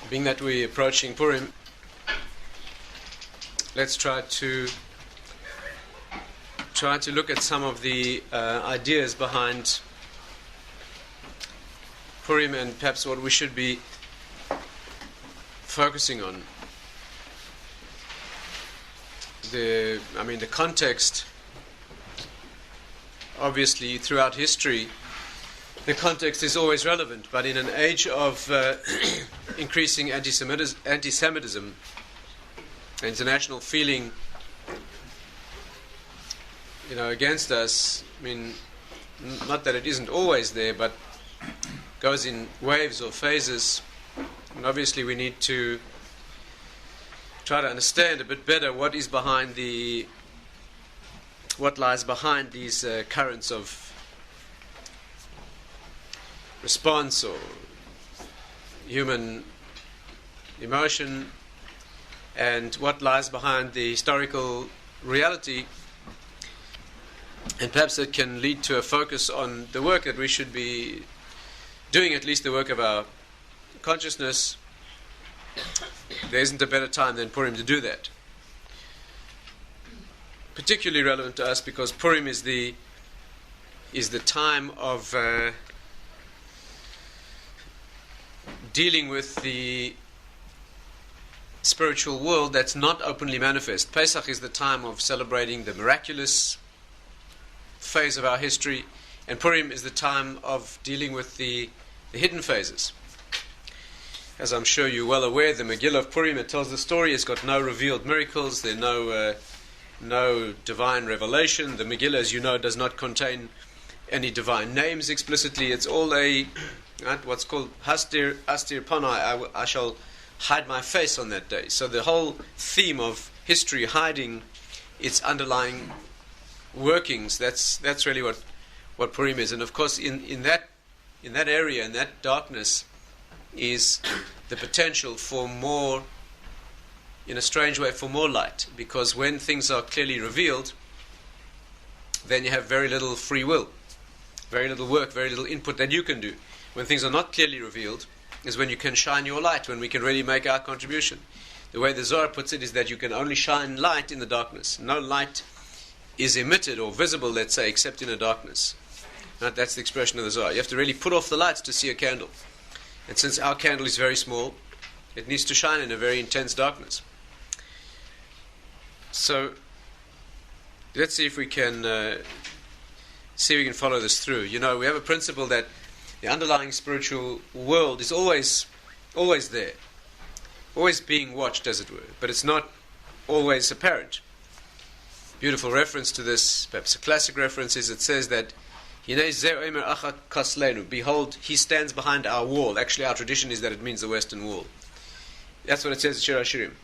Being that we're approaching Purim, let's try to look at some of the ideas behind Purim and perhaps what we should be focusing on. The context, obviously throughout history, the context is always relevant, but in an age of increasing anti-Semitism, international feeling, against us, not that it isn't always there, but goes in waves or phases, and obviously we need to try to understand a bit better what lies behind these currents of response or human emotion, and what lies behind the historical reality, and perhaps it can lead to a focus on the work that we should be doing, at least the work of our consciousness. There isn't a better time than Purim to do that. Particularly relevant to us because Purim is the time of dealing with the spiritual world that's not openly manifest. Pesach is the time of celebrating the miraculous phase of our history, and Purim is the time of dealing with the hidden phases. As I'm sure you're well aware, the Megillah of Purim, it tells the story. It's got no revealed miracles. There are no divine revelation. The Megillah, as you know, does not contain any divine names explicitly. It's all what's called hastir panai. I shall hide my face on that day. So the whole theme of history hiding its underlying workings, that's really what Purim is. And of course in that area, in that darkness, is the potential for more, in a strange way, for more light, because when things are clearly revealed, then you have very little free will, very little work, very little input that you can do. When things are not clearly revealed is when you can shine your light, when we can really make our contribution. The way the Zohar puts it is that you can only shine light in the darkness. No light is emitted or visible, let's say, except in a darkness. That's the expression of the Zohar. You have to really put off the lights to see a candle. And since our candle is very small, it needs to shine in a very intense darkness. So let's see if we can follow this through. We have a principle that the underlying spiritual world is always there, always being watched, as it were, but it's not always apparent. Beautiful reference to this, perhaps a classic reference, is it says that behold, he stands behind our wall. Actually, our tradition is that it means the Western Wall. That's what it says in Shir HaShirim.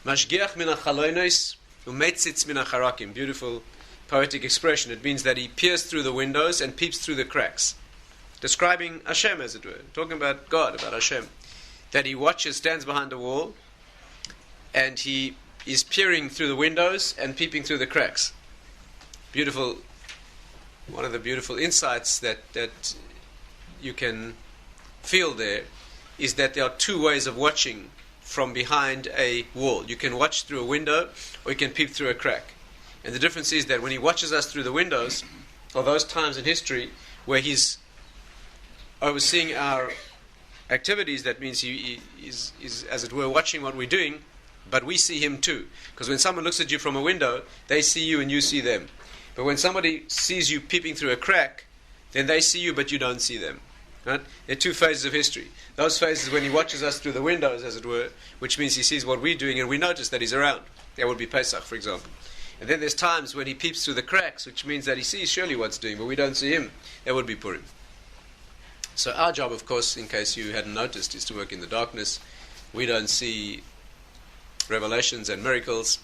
Mashgiach min ha'chalonos umetzitz min ha'charakim. Beautiful poetic expression. It means that he peers through the windows and peeps through the cracks. Describing Hashem, as it were. Talking about God, about Hashem. That he watches, stands behind the wall, and he is peering through the windows and peeping through the cracks. Beautiful. One of the beautiful insights that you can feel there is that there are two ways of watching from behind a wall. You can watch through a window, or you can peep through a crack. And the difference is that when he watches us through the windows, are those times in history where he's overseeing our activities. That means he is, as it were, watching what we're doing, but we see him too. Because when someone looks at you from a window, they see you and you see them. But when somebody sees you peeping through a crack, then they see you, but you don't see them. Right? There are two phases of history. Those phases when he watches us through the windows, as it were, which means he sees what we're doing and we notice that he's around. That would be Pesach, for example. And then there's times when he peeps through the cracks, which means that he sees surely what's doing, but we don't see him. That would be Purim. So our job, of course, in case you hadn't noticed, is to work in the darkness. We don't see revelations and miracles.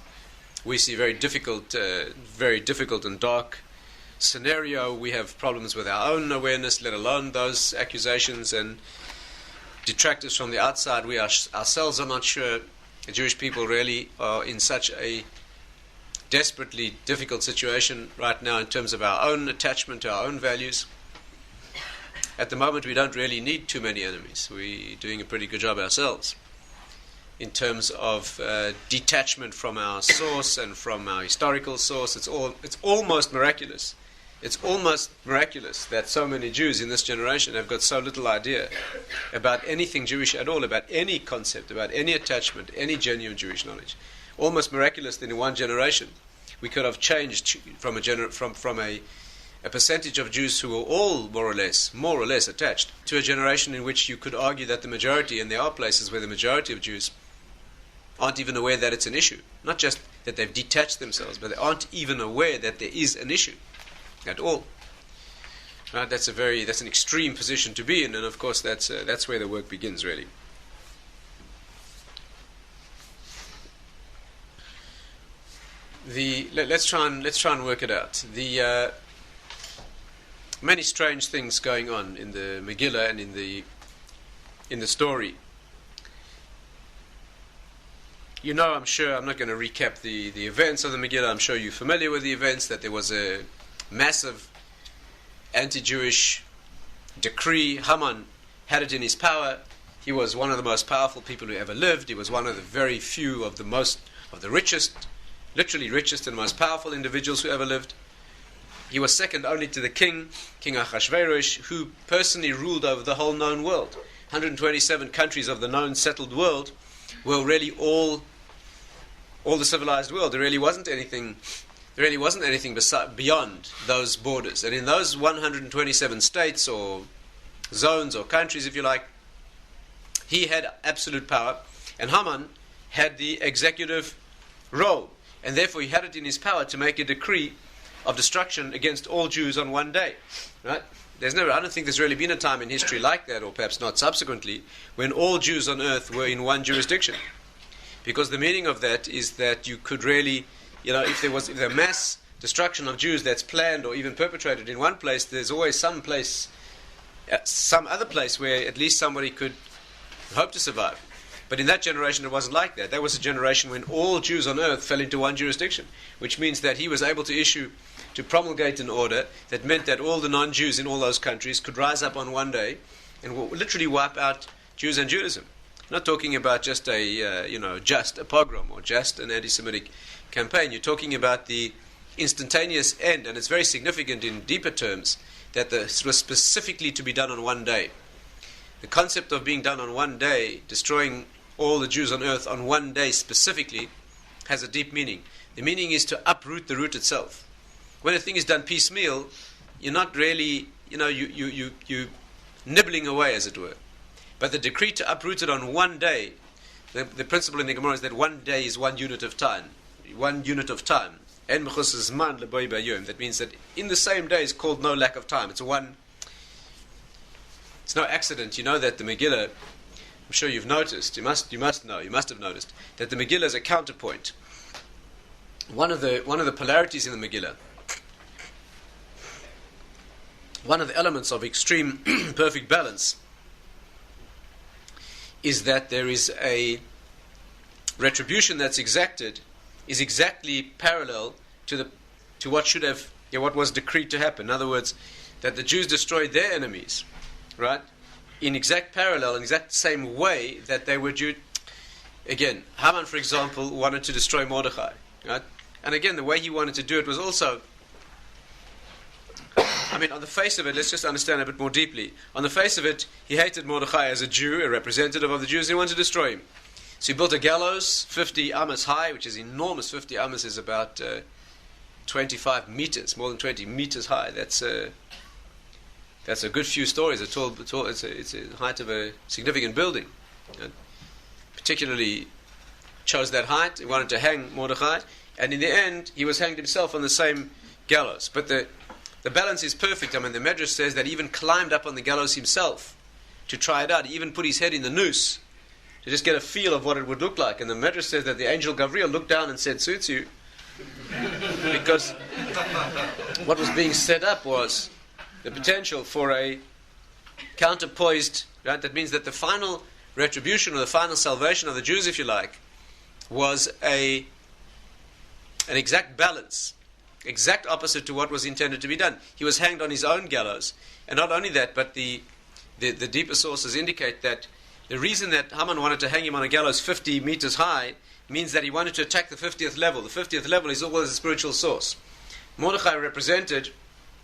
We see very difficult and dark scenario. We have problems with our own awareness, let alone those accusations and detractors from the outside. We ourselves are not sure. The Jewish people really are in such a desperately difficult situation right now in terms of our own attachment to our own values. At the moment, we don't really need too many enemies. We're doing a pretty good job ourselves. in terms of detachment from our source and from our historical source. It's almost miraculous. It's almost miraculous that so many Jews in this generation have got so little idea about anything Jewish at all, about any concept, about any attachment, any genuine Jewish knowledge. Almost miraculous that in one generation we could have changed from a percentage of Jews who were all more or less attached, to a generation in which you could argue that the majority, and there are places where the majority of Jews aren't even aware that it's an issue. Not just that they've detached themselves, but they aren't even aware that there is an issue at all. Right? That's an extreme position to be in, and of course that's where the work begins, really. Let's try and work it out. The many strange things going on in the Megillah and in the story. You know, I'm sure I'm not going to recap the events of the Megillah. I'm sure you're familiar with the events, that there was a massive anti-Jewish decree. Haman had it in his power. He was one of the most powerful people who ever lived. He was one of the very few of the richest, literally richest and most powerful individuals who ever lived. He was second only to the King Ahasuerus, who personally ruled over the whole known world. 127 countries of the known settled world were really all the civilized world. There really wasn't anything beyond those borders. And in those 127 states or zones or countries, if you like, he had absolute power, and Haman had the executive role, and therefore he had it in his power to make a decree of destruction against all Jews on one day. Right? I don't think there's really been a time in history like that, or perhaps not subsequently, when all Jews on earth were in one jurisdiction. Because the meaning of that is that you could really, if there mass destruction of Jews that's planned or even perpetrated in one place, there's always some other place where at least somebody could hope to survive. But in that generation it wasn't like that. That was a generation when all Jews on earth fell into one jurisdiction, which means that he was able to promulgate an order that meant that all the non-Jews in all those countries could rise up on one day and literally wipe out Jews and Judaism. I'm not talking about just just a pogrom or just an anti-Semitic campaign. You're talking about the instantaneous end, and it's very significant in deeper terms that this was specifically to be done on one day. The concept of being done on one day, destroying all the Jews on earth on one day specifically, has a deep meaning. The meaning is to uproot the root itself. When a thing is done piecemeal, you're not really, you nibbling away, as it were. But the decree to uproot it on one day, the principle in the Gemara is that one day is one unit of time. One unit of time. That means that in the same day is called no lack of time. It's no accident. You know that the Megillah, I'm sure you've noticed, you must have noticed, that the Megillah is a counterpoint. One of the polarities in the Megillah, one of the elements of extreme perfect balance, is that there is a retribution that's exacted is exactly parallel to what was decreed to happen. In other words, that the Jews destroyed their enemies, right? In exact parallel, in exact same way that they were due. Again, Haman, for example, wanted to destroy Mordechai, right? And again, the way he wanted to do it was also, on the face of it, let's just understand a bit more deeply. On the face of it, he hated Mordechai as a Jew, a representative of the Jews, and he wanted to destroy him. So he built a gallows 50 amas high, which is enormous. 50 amas is about 25 meters, more than 20 meters high. That's a good few stories. It's the height of a significant building. And particularly chose that height. He wanted to hang Mordechai, and in the end, he was hanged himself on the same gallows. But the balance is perfect. The Medrash says that he even climbed up on the gallows himself to try it out. He even put his head in the noose to just get a feel of what it would look like. And the Medrash says that the angel Gabriel looked down and said, "Suits you," because what was being set up was the potential for a counterpoised, right? That means that the final retribution or the final salvation of the Jews, if you like, was an exact balance, exact opposite to what was intended to be done. He was hanged on his own gallows, and not only that, but the deeper sources indicate that The reason that Haman wanted to hang him on a gallows 50 meters high means that he wanted to attack the 50th level. The 50th level is always a spiritual source. Mordechai represented,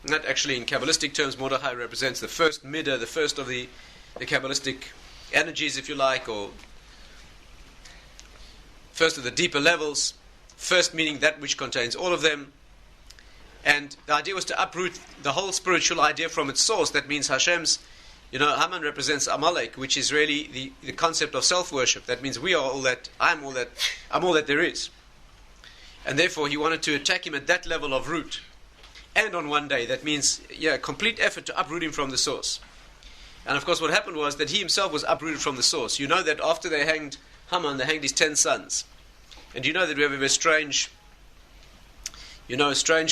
not actually in Kabbalistic terms, Mordechai represents the first midah, the first of the Kabbalistic energies, if you like, or first of the deeper levels, first meaning that which contains all of them. And the idea was to uproot the whole spiritual idea from its source. That means Hashem's, Haman represents Amalek, which is really the concept of self-worship. That means we are all that, I'm all that there is. And therefore he wanted to attack him at that level of root. And on one day, that means, complete effort to uproot him from the source. And of course what happened was that he himself was uprooted from the source. You know that after they hanged Haman, they hanged his 10 sons. And you know that we have a very strange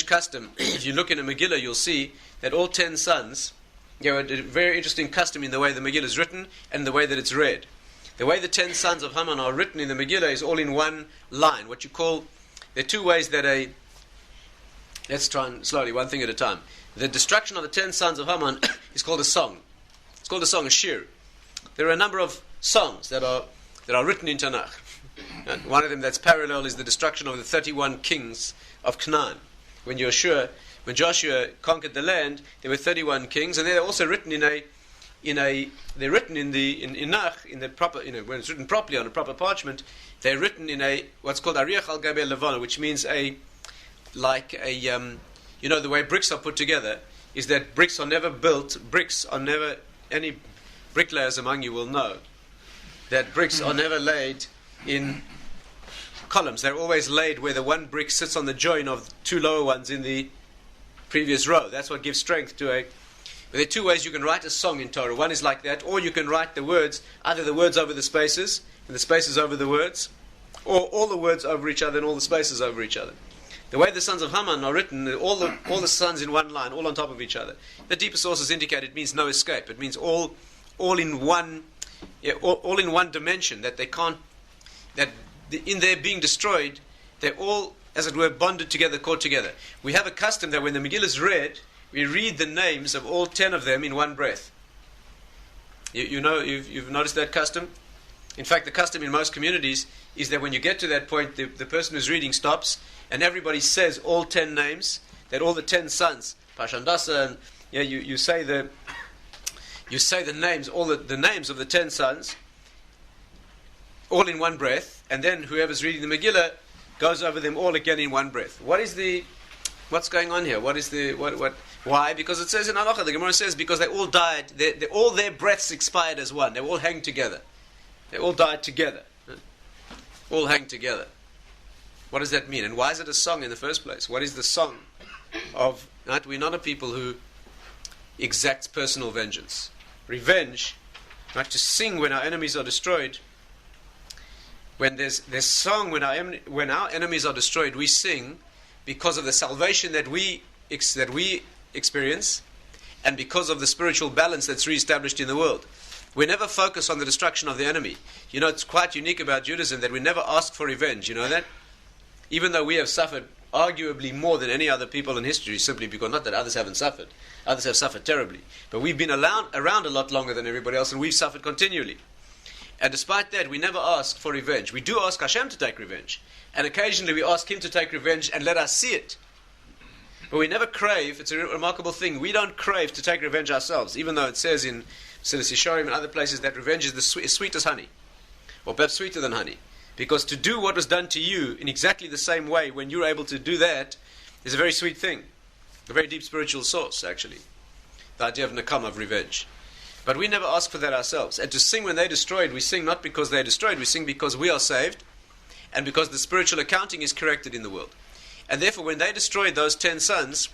custom. If you look in a Megillah, you'll see that all 10 sons, a very interesting custom in the way the Megillah is written and the way that it's read. The way the 10 sons of Haman are written in the Megillah is all in one line. What you call, there are two ways that let's try and slowly, one thing at a time. The destruction of the 10 sons of Haman is called a song. It's called a song, a shir. There are a number of songs that are written in Tanakh. And one of them that's parallel is the destruction of the 31 kings of Canaan. When Joshua conquered the land, there were 31 kings, and they're also written in the proper, when it's written properly on a proper parchment, they're written in what's called ariach al gabe levana, which means the way bricks are put together is that bricks are never, any bricklayers among you will know that bricks are never laid in columns. They're always laid where the one brick sits on the join of two lower ones in the previous row. That's what gives strength to But there are two ways you can write a song in Torah. One is like that, or you can write the words, either the words over the spaces, and the spaces over the words, or all the words over each other and all the spaces over each other. The way the sons of Haman are written, all the sons in one line, all on top of each other. The deeper sources indicate it means no escape. It means all in one dimension, that they can't, in their being destroyed, they're all, as it were, bonded together, caught together. We have a custom that when the Megillah is read, we read the names of all 10 of them in one breath. You've noticed that custom? In fact, the custom in most communities is that when you get to that point, the person who's reading stops, and everybody says all 10 names, that all the 10 sons, Pashandasa, and you say the names, all the names of the 10 sons, all in one breath, and then whoever's reading the Megillah goes over them all again in one breath. What's going on here? Why? Because it says in Halacha, the Gemara says, because they all died, all their breaths expired as one. They all hang together. They all died together. All hang together. What does that mean? And why is it a song in the first place? What is the song of... Right? We're not a people who exacts personal vengeance. Revenge, right? To sing when our enemies are destroyed. When there's song when our enemies are destroyed, we sing because of the salvation that we experience, and because of the spiritual balance that's reestablished in the world. We never focus on the destruction of the enemy. It's quite unique about Judaism that we never ask for revenge. You know that? Even though we have suffered arguably more than any other people in history, simply because, not that others haven't suffered. Others have suffered terribly. But we've been around a lot longer than everybody else, and we've suffered continually. And despite that, we never ask for revenge. We do ask Hashem to take revenge. And occasionally we ask Him to take revenge and let us see it. But we never crave, it's a remarkable thing, we don't crave to take revenge ourselves, even though it says in Siddhis Yesharim and other places that revenge is sweet as honey. Or perhaps sweeter than honey. Because to do what was done to you in exactly the same way when you're able to do that is a very sweet thing. A very deep spiritual source, actually. The idea of nakam, of revenge. But we never ask for that ourselves. And to sing when they're destroyed, we sing not because they're destroyed, we sing because we are saved, and because the spiritual accounting is corrected in the world. And therefore, when they destroyed those 10 sons,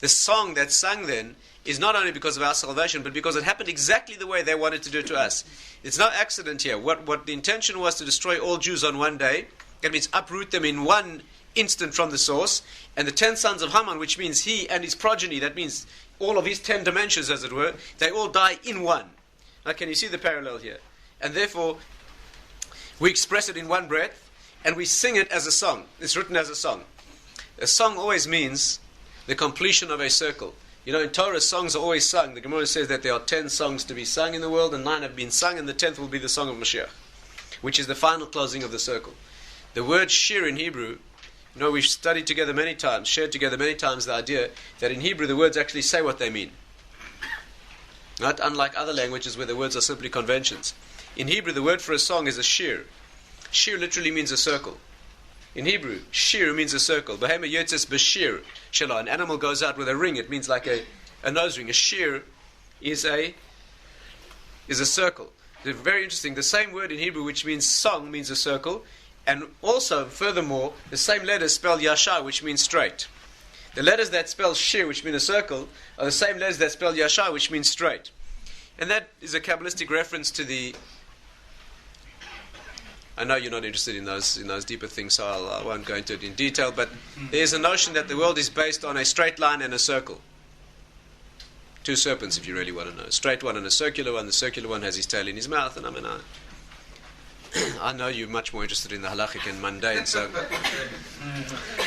the song that's sung then is not only because of our salvation, but because it happened exactly the way they wanted to do it to us. It's no accident here. What the intention was to destroy all Jews on one day, that means uproot them in one instant from the source, and the 10 sons of Haman, which means he and his progeny, that means all of his 10 dimensions, as it were, they all die in one. Now, can you see the parallel here? And therefore, we express it in one breath, and we sing it as a song. It's written as a song. A song always means the completion of a circle. You know, in Torah, songs are always sung. The Gemara says that there are 10 songs to be sung in the world, and 9 have been sung, and the 10th will be the song of Mashiach, which is the final closing of the circle. The word shir in Hebrew, you know, we've studied together many times, shared together many times the idea that in Hebrew the words actually say what they mean. Not unlike other languages where the words are simply conventions. In Hebrew, the word for a song is a shir. Shir literally means a circle. In Hebrew, shir means a circle. Behema yotzes b'shir shelo. An animal goes out with a ring. It means like a nose ring. A shir is a circle. It's very interesting. The same word in Hebrew, which means song, means a circle. And also, furthermore, the same letters spell yashar, which means straight. The letters that spell shir, which mean a circle, are the same letters that spell yashar, which means straight. And that is a Kabbalistic reference to the... I know you're not interested in those deeper things, so I won't go into it in detail, but there's a notion that the world is based on a straight line and a circle. 2 serpents, if you really want to know. A straight one and a circular one. The circular one has his tail in his mouth, and I know you're much more interested in the halachic and mundane, so...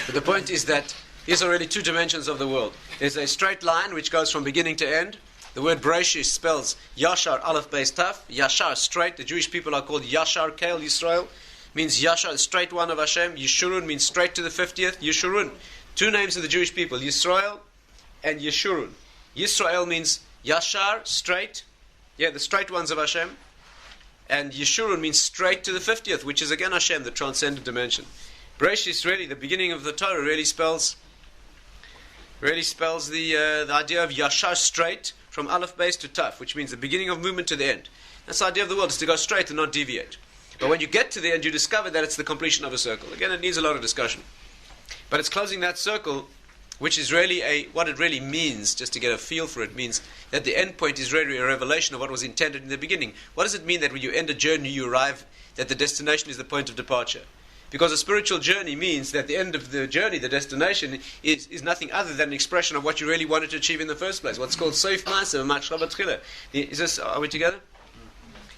But the point is that these are really 2 dimensions of the world. There's a straight line which goes from beginning to end. The word Bereshit spells Yashar, Aleph, Beis, Taf. Yashar, straight. The Jewish people are called Yashar, Keil, Yisrael. Means Yashar, the straight one of Hashem. Yeshurun means straight to the 50th. Yeshurun. 2 names of the Jewish people, Yisrael and Yeshurun. Yisrael means Yashar, straight. Yeah, the straight ones of Hashem. And Yeshurun means straight to the 50th, which is again Hashem, the transcendent dimension. Bereshit, really, the beginning of the Torah, really spells the idea of Yashar, straight, from Aleph base to Taf, which means the beginning of movement to the end. That's the idea of the world, is to go straight and not deviate. But when you get to the end, you discover that it's the completion of a circle. Again, it needs a lot of discussion. But it's closing that circle, which is really what it really means, just to get a feel for it, means that the end point is really a revelation of what was intended in the beginning. What does it mean that when you end a journey, you arrive, that the destination is the point of departure? Because a spiritual journey means that the end of the journey, the destination, is nothing other than an expression of what you really wanted to achieve in the first place. What's called Soif Ma'aseh, Machshava Tchila. Are we together?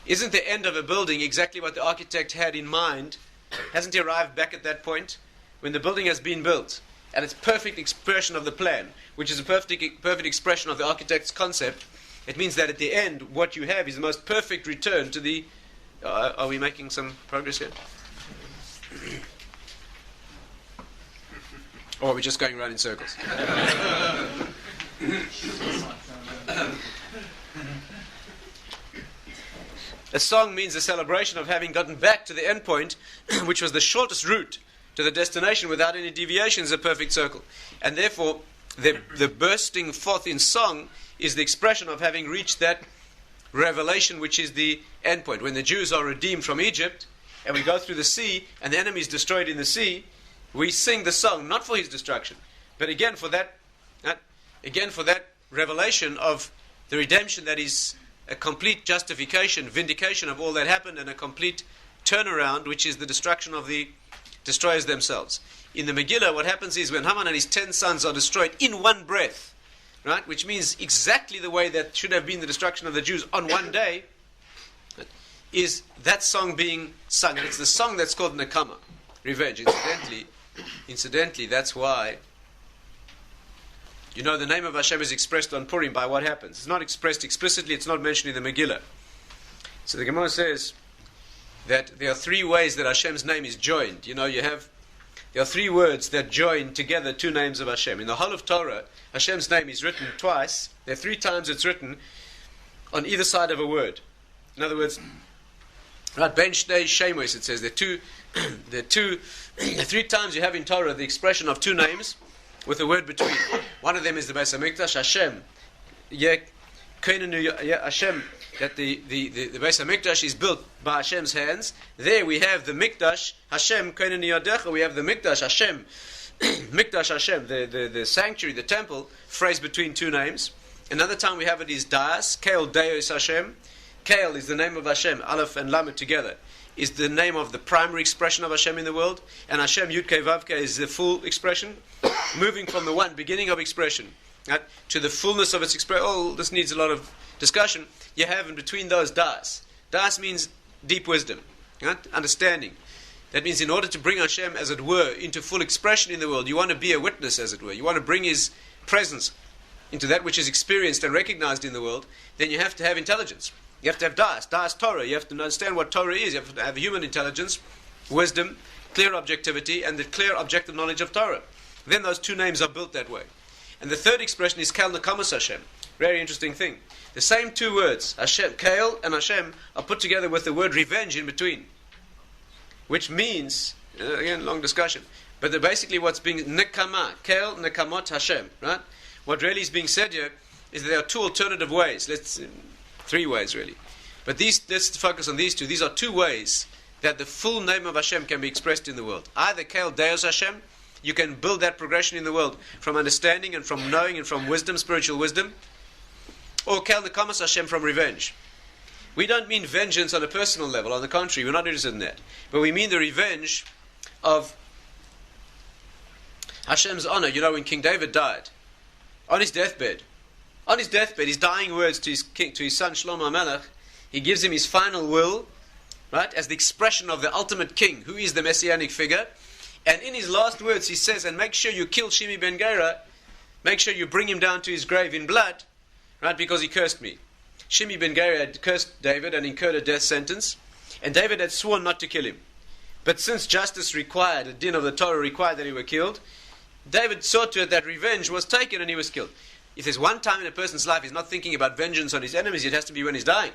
Isn't the end of a building exactly what the architect had in mind? Hasn't he arrived back at that point? When the building has been built, and it's perfect expression of the plan, which is a perfect expression of the architect's concept, it means that at the end, what you have is the most perfect return to the... are we making some progress here? Or are we just going around in circles? A song means a celebration of having gotten back to the end point, which was the shortest route to the destination without any deviations, a perfect circle. And therefore, the bursting forth in song is the expression of having reached that revelation, which is the end point. When the Jews are redeemed from Egypt, and we go through the sea, and the enemy is destroyed in the sea, we sing the song, not for his destruction, but again for that revelation of the redemption that is a complete justification, vindication of all that happened, and a complete turnaround, which is the destruction of the destroyers themselves. In the Megillah, what happens is when Haman and his 10 sons are destroyed in one breath, right, which means exactly the way that should have been the destruction of the Jews on one day, is that song being sung. And it's the song that's called Nekama, revenge. Incidentally, that's why, you know, the name of Hashem is expressed on Purim by what happens. It's not expressed explicitly, it's not mentioned in the Megillah. So the Gemara says that there are 3 ways that Hashem's name is joined. You know, there are 3 words that join together 2 names of Hashem. In the whole of Torah, Hashem's name is written twice. There are 3 times it's written on either side of a word. In other words, right, Ben Shnei Shemos, it says there are 3 times you have in Torah the expression of 2 names with a word between. One of them is the Beis HaMikdash, Hashem. Hashem, that the Beis HaMikdash is built by Hashem's hands. There we have the Mikdash, Hashem, Koinen Yadecha, we have the Mikdash, Hashem, Mikdash Hashem, the sanctuary, the temple, phrased between 2 names. Another time we have it is Das, Keil Deus Hashem. Keil is the name of Hashem, Aleph and Lamed together, is the name of the primary expression of Hashem in the world, and Hashem Yud Kei Vav Kei is the full expression, moving from the one beginning of expression, right, to the fullness of its expression. Oh, this needs a lot of discussion. You have in between those Das. Das means deep wisdom, right? Understanding. That means in order to bring Hashem, as it were, into full expression in the world, you want to be a witness, as it were. You want to bring His presence into that which is experienced and recognized in the world, then you have to have intelligence. You have to have das Torah. You have to understand what Torah is. You have to have human intelligence, wisdom, clear objectivity, and the clear objective knowledge of Torah. Then those two names are built that way. And the third expression is Kel Nekamas Hashem. Very interesting thing. The same two words, Hashem, Kel and Hashem, are put together with the word revenge in between, which means, again, long discussion, but basically what's being Nekama, Kel Nekamot Hashem, right? What really is being said here is that there are two alternative ways. Three ways really. But let's focus on these two. These are two ways that the full name of Hashem can be expressed in the world. Either Kel Deus Hashem, you can build that progression in the world from understanding and from knowing and from wisdom, spiritual wisdom, or Kel Nekamas Hashem, from revenge. We don't mean vengeance on a personal level, on the contrary, we're not interested in that. But we mean the revenge of Hashem's honor. You know, when King David died, on his deathbed, his dying words to his son Shlomo Amalek, he gives him his final will, right, as the expression of the ultimate king, who is the messianic figure. And in his last words he says, and make sure you kill Shimi ben Gera, make sure you bring him down to his grave in blood, right, because he cursed me. Shimi ben Gera had cursed David and incurred a death sentence, and David had sworn not to kill him. But since justice required, the din of the Torah required that he were killed, David saw to it that revenge was taken and he was killed. If there's one time in a person's life he's not thinking about vengeance on his enemies, it has to be when he's dying.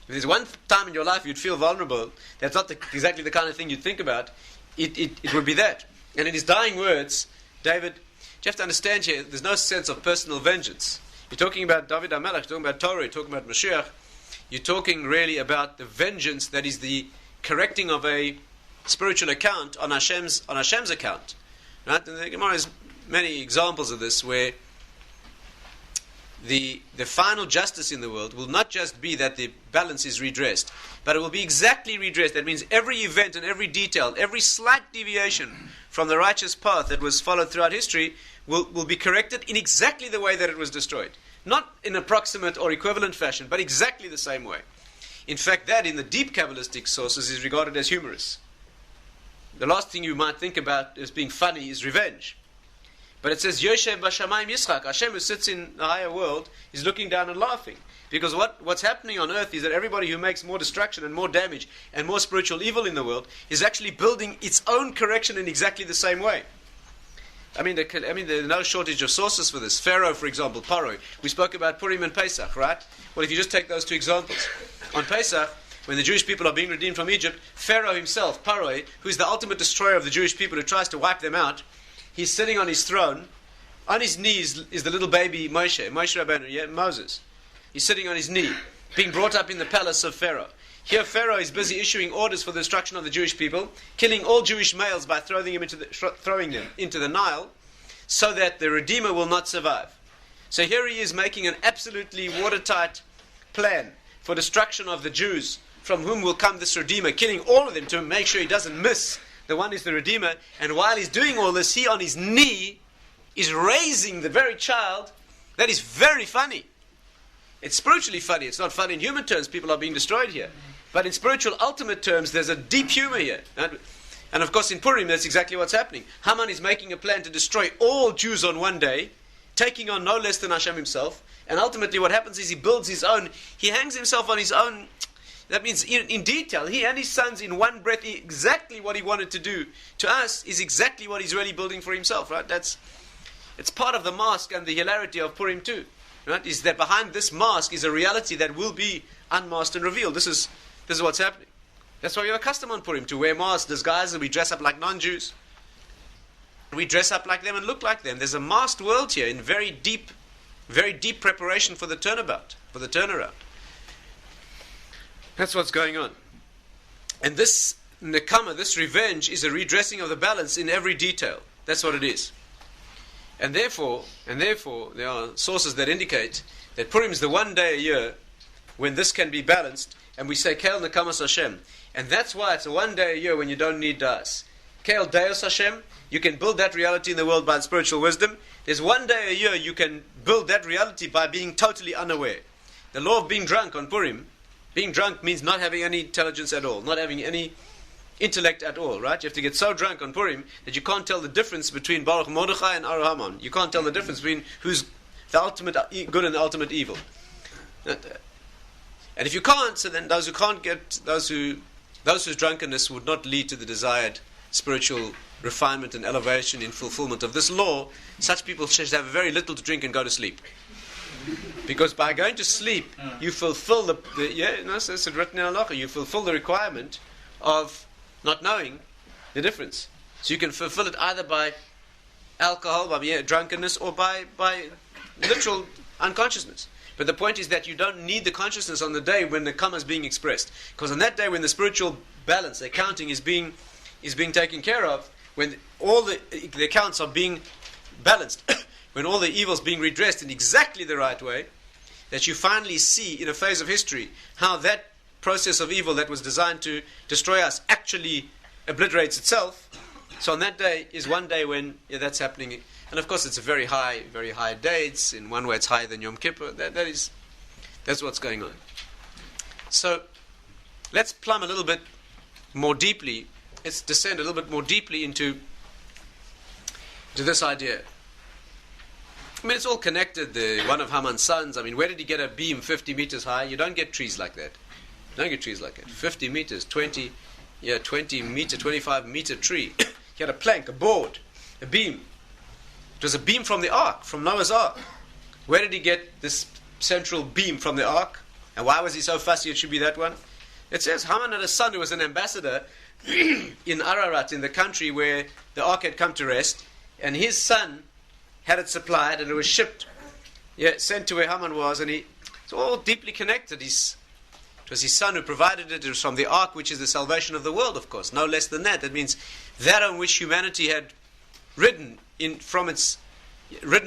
If there's one time in your life you'd feel vulnerable, that's not exactly the kind of thing you'd think about, it would be that. And in his dying words, David, you have to understand here, there's no sense of personal vengeance. You're talking about David Amalek, you're talking about Torah, you're talking about Mashiach, you're talking really about the vengeance that is the correcting of a spiritual account on Hashem's account. Right? And the Gemara has many examples of this, where the final justice in the world will not just be that the balance is redressed, but it will be exactly redressed. That means every event and every detail, every slight deviation from the righteous path that was followed throughout history will be corrected in exactly the way that it was destroyed. Not in approximate or equivalent fashion, but exactly the same way. In fact, that in the deep Kabbalistic sources is regarded as humorous. The last thing you might think about as being funny is revenge. But it says, Yoshev Bashamayim Yitzchak, Hashem who sits in the higher world is looking down and laughing. Because what's happening on earth is that everybody who makes more destruction and more damage and more spiritual evil in the world is actually building its own correction in exactly the same way. There's no shortage of sources for this. Pharaoh, for example, Pharaoh. We spoke about Purim and Pesach, right? Well, if you just take those two examples. On Pesach, when the Jewish people are being redeemed from Egypt, Pharaoh himself, Pharaoh, who is the ultimate destroyer of the Jewish people, who tries to wipe them out, he's sitting on his throne. On his knees is the little baby Moshe Rabbeinu, Moses. He's sitting on his knee, being brought up in the palace of Pharaoh. Here Pharaoh is busy issuing orders for the destruction of the Jewish people, killing all Jewish males by throwing them into the Nile, so that the Redeemer will not survive. So here he is making an absolutely watertight plan for destruction of the Jews, from whom will come this Redeemer, killing all of them to make sure he doesn't miss the one who's the Redeemer. And while he's doing all this, he on his knee is raising the very child. That is very funny. It's spiritually funny. It's not funny in human terms. People are being destroyed here. But in spiritual ultimate terms, there's a deep humor here. And of course in Purim, that's exactly what's happening. Haman is making a plan to destroy all Jews on one day, taking on no less than Hashem himself. And ultimately what happens is he builds his own, he hangs himself on his own. That means in detail, he and his sons in one breath, exactly what he wanted to do to us is exactly what he's really building for himself, right? It's part of the mask and the hilarity of Purim too, right? Is that behind this mask is a reality that will be unmasked and revealed. This is what's happening. That's why we have a custom on Purim to wear masks, disguises, and we dress up like non-Jews. We dress up like them and look like them. There's a masked world here in very deep preparation for the turnabout, for the turnaround. That's what's going on. And this nekama, this revenge, is a redressing of the balance in every detail. That's what it is. And therefore, there are sources that indicate that Purim is the one day a year when this can be balanced, and we say Kel Nekamas Hashem. And that's why it's a one day a year when you don't need das. Kel Deus Hashem, you can build that reality in the world by spiritual wisdom. There's one day a year you can build that reality by being totally unaware. The law of being drunk on Purim, being drunk means not having any intelligence at all, not having any intellect at all, right? You have to get so drunk on Purim that you can't tell the difference between Baruch Mordechai and Ar Haman. You can't tell the difference between the ultimate good and the ultimate evil. And if you can't, so then those whose drunkenness would not lead to the desired spiritual refinement and elevation in fulfillment of this law, such people should have very little to drink and go to sleep. Because by going to sleep, you fulfill it's written in Allah, you fulfill the requirement of not knowing the difference. So you can fulfill it either by alcohol, by drunkenness, or by literal unconsciousness. But the point is that you don't need the consciousness on the day when the karma is being expressed. Because on that day when the spiritual balance, the accounting is being taken care of, when all the accounts are being balanced, when all the evils being redressed in exactly the right way, that you finally see in a phase of history how that process of evil that was designed to destroy us actually obliterates itself. So on that day is one day when that's happening. And of course it's a very high day. It's in one way it's higher than Yom Kippur. That's what's going on. So let's plumb a little bit more deeply. Let's descend a little bit more deeply into this idea. I mean, it's all connected. One of Haman's sons, where did he get a beam 50 meters high? You don't get trees like that. 50 meters, 20 meter, 25 meter tree. He had a plank, a board, a beam. It was a beam from the ark, from Noah's ark. Where did he get this central beam from the ark? And why was he so fussy it should be that one? It says Haman had a son who was an ambassador in Ararat, in the country where the ark had come to rest, and his son had it supplied, and it was shipped, sent to where Haman was, and it's all deeply connected. It was his son who provided it. It was from the ark, which is the salvation of the world, of course, no less than that. That means that on which humanity had ridden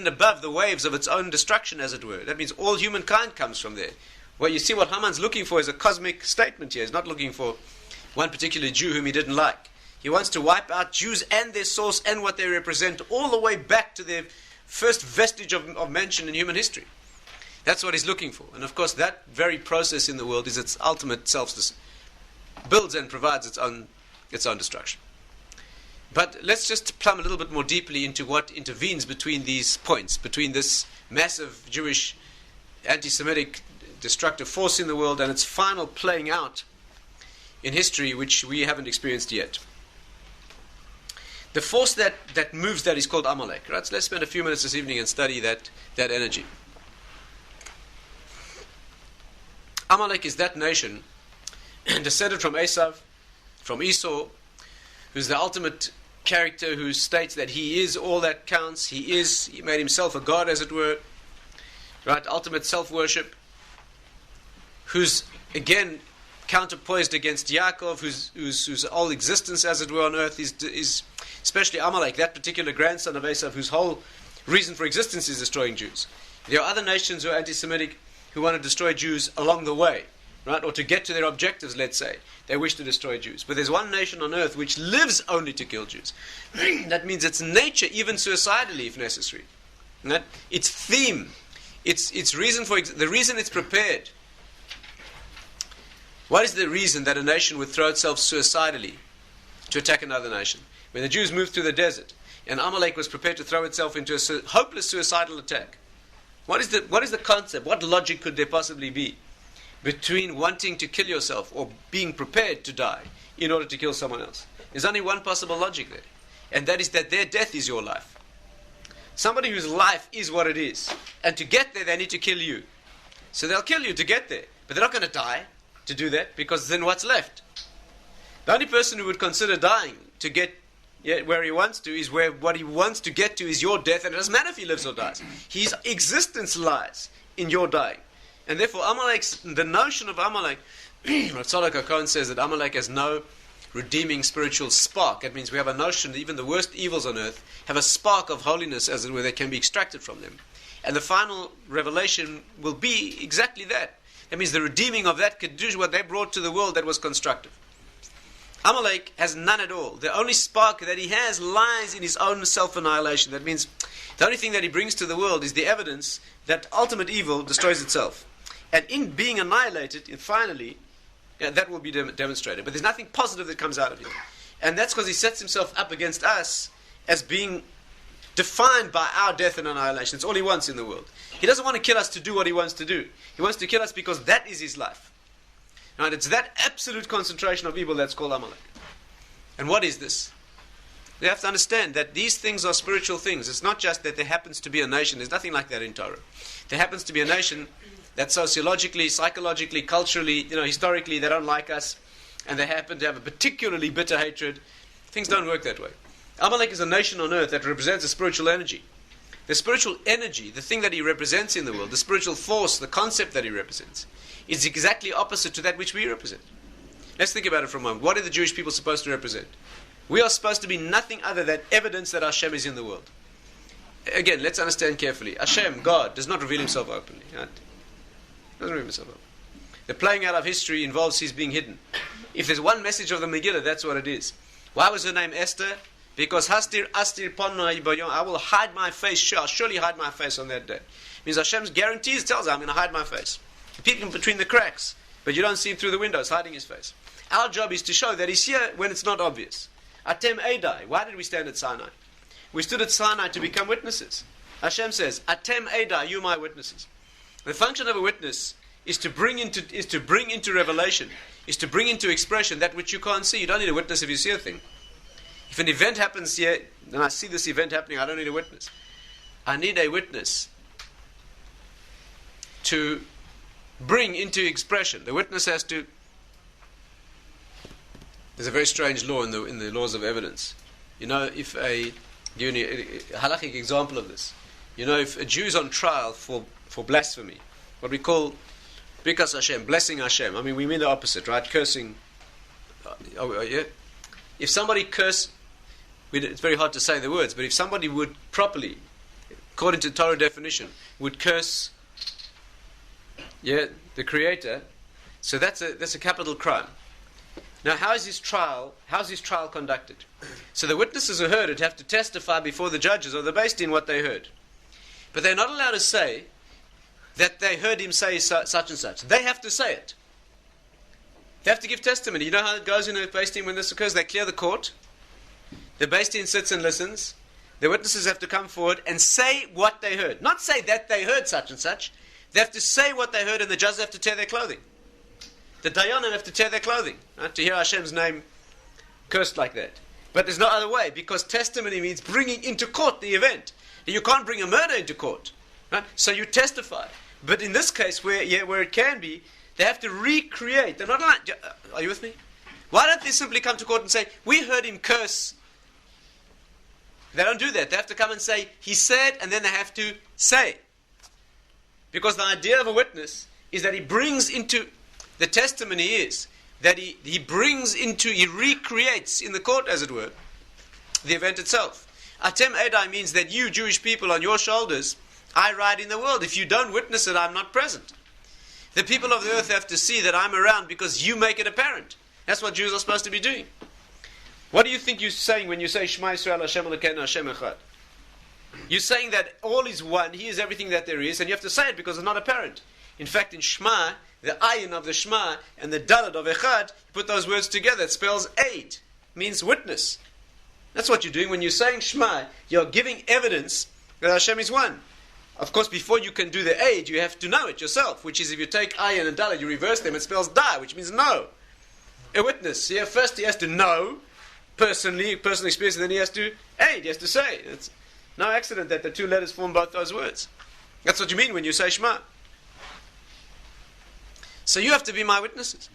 above the waves of its own destruction, as it were. That means all humankind comes from there. Well, you see what Haman's looking for is a cosmic statement here. He's not looking for one particular Jew whom he didn't like. He wants to wipe out Jews and their source and what they represent all the way back to their first vestige of mention in human history. That's what he's looking for. And of course that very process in the world is its ultimate builds and provides its own destruction. But let's just plumb a little bit more deeply into what intervenes between these points, between this massive Jewish anti-Semitic destructive force in the world and its final playing out in history, which we haven't experienced yet. The force that moves that is called Amalek. Right? So let's spend a few minutes this evening and study that energy. Amalek is that nation descended from Esau, who's the ultimate character, who states that he is all that counts. He made himself a god, as it were. Right? Ultimate self-worship. Who's again counterpoised against Yaakov, whose whole existence, as it were, on earth is especially Amalek, that particular grandson of Esau, whose whole reason for existence is destroying Jews. There are other nations who are anti-Semitic who want to destroy Jews along the way, right? Or to get to their objectives, let's say. They wish to destroy Jews. But there's one nation on earth which lives only to kill Jews. That means its nature, even suicidally if necessary. Right? Its theme, its reason the reason it's prepared. What is the reason that a nation would throw itself suicidally to attack another nation? When the Jews moved through the desert, and Amalek was prepared to throw itself into a hopeless suicidal attack. What is the concept? What logic could there possibly be between wanting to kill yourself or being prepared to die in order to kill someone else? There's only one possible logic there, and that is that their death is your life. Somebody whose life is what it is, and to get there they need to kill you. So they'll kill you to get there, but they're not going to die to do that, because then what's left? The only person who would consider dying to get where he wants to is where what he wants to get to is your death, and it doesn't matter if he lives or dies. His existence lies in your dying. And therefore the notion of Amalek, Tzadok HaKohen says that Amalek has no redeeming spiritual spark. That means we have a notion that even the worst evils on earth have a spark of holiness, as it were, that can be extracted from them. And the final revelation will be exactly that. That means the redeeming of that Kedusha, what they brought to the world that was constructive. Amalek has none at all. The only spark that he has lies in his own self-annihilation. That means the only thing that he brings to the world is the evidence that ultimate evil destroys itself. And in being annihilated, finally, that will be demonstrated. But there's nothing positive that comes out of it. And that's because he sets himself up against us as being defined by our death and annihilation. It's all he wants in the world. He doesn't want to kill us to do what he wants to do. He wants to kill us because that is his life. Right? It's that absolute concentration of evil that's called Amalek. And what is this? We have to understand that these things are spiritual things. It's not just that there happens to be a nation. There's nothing like that in Torah. There happens to be a nation that sociologically, psychologically, culturally, historically, they don't like us, and they happen to have a particularly bitter hatred. Things don't work that way. Amalek is a nation on earth that represents a spiritual energy. The spiritual energy, the thing that he represents in the world, the spiritual force, the concept that he represents, is exactly opposite to that which we represent. Let's think about it for a moment. What are the Jewish people supposed to represent? We are supposed to be nothing other than evidence that Hashem is in the world. Again, let's understand carefully. Hashem, God, does not reveal himself openly. Right? Doesn't reveal himself openly. The playing out of history involves his being hidden. If there's one message of the Megillah, that's what it is. Why was her name Esther? Because Hastir Astir Panna Ibayon, I will hide my face, I'll surely hide my face on that day. It means Hashem's guarantees tells her, I'm going to hide my face. Peeping between the cracks, but you don't see him through the windows, hiding his face. Our job is to show that he's here when it's not obvious. Atem Eidai, why did we stand at Sinai? We stood at Sinai to become witnesses. Hashem says, Atem Eidai, you my witnesses. The function of a witness is to bring into revelation, is to bring into expression that which you can't see. You don't need a witness if you see a thing. If an event happens here, and I see this event happening, I don't need a witness. I need a witness to bring into expression. The witness has to... There's a very strange law in the laws of evidence. If a halachic example of this, if a Jew is on trial for blasphemy, what we call Bikas Hashem, blessing Hashem. I mean, we mean the opposite, right? Cursing. If somebody it's very hard to say the words, but if somebody would properly, according to Torah definition, would curse, the Creator, so that's a capital crime. Now, how is his trial conducted? So the witnesses who heard it have to testify before the judges or the Beis Din what they heard, but they're not allowed to say that they heard him say such and such. They have to say it. They have to give testimony. You know how it goes in a Beis Din when this occurs? They clear the court. The Beis Din sits and listens. The witnesses have to come forward and say what they heard. Not say that they heard such and such. They have to say what they heard, and the judges have to tear their clothing. The Dayanim have to tear their clothing, right, to hear Hashem's name cursed like that. But there's no other way, because testimony means bringing into court the event. You can't bring a murder into court. Right? So you testify. But in this case, where it can be, they have to recreate. They're not allowed. Are you with me? Why don't they simply come to court and say, we heard him curse? They don't do that. They have to come and say, he said, and then they have to say. Because the idea of a witness is that he brings into, the testimony is that he recreates in the court, as it were, the event itself. Atem Edai means that you, Jewish people, on your shoulders, I ride in the world. If you don't witness it, I'm not present. The people of the earth have to see that I'm around because you make it apparent. That's what Jews are supposed to be doing. What do you think you're saying when you say Shema Yisrael Hashem Elokeinu Hashem Echad? You're saying that all is one, He is everything that there is, and you have to say it because it's not apparent. In fact, in Shema, the ayin of the Shema and the dalad of Echad, you put those words together. It spells aid, means witness. That's what you're doing when you're saying Shema. You're giving evidence that Hashem is one. Of course, before you can do the aid, you have to know it yourself, which is if you take ayin and dalad, you reverse them, it spells da, which means no. A witness. Yeah, first he has to know, personal experience, and then he has to aid, he has to say. It's no accident that the two letters form both those words. That's what you mean when you say Shema. So you have to be my witnesses.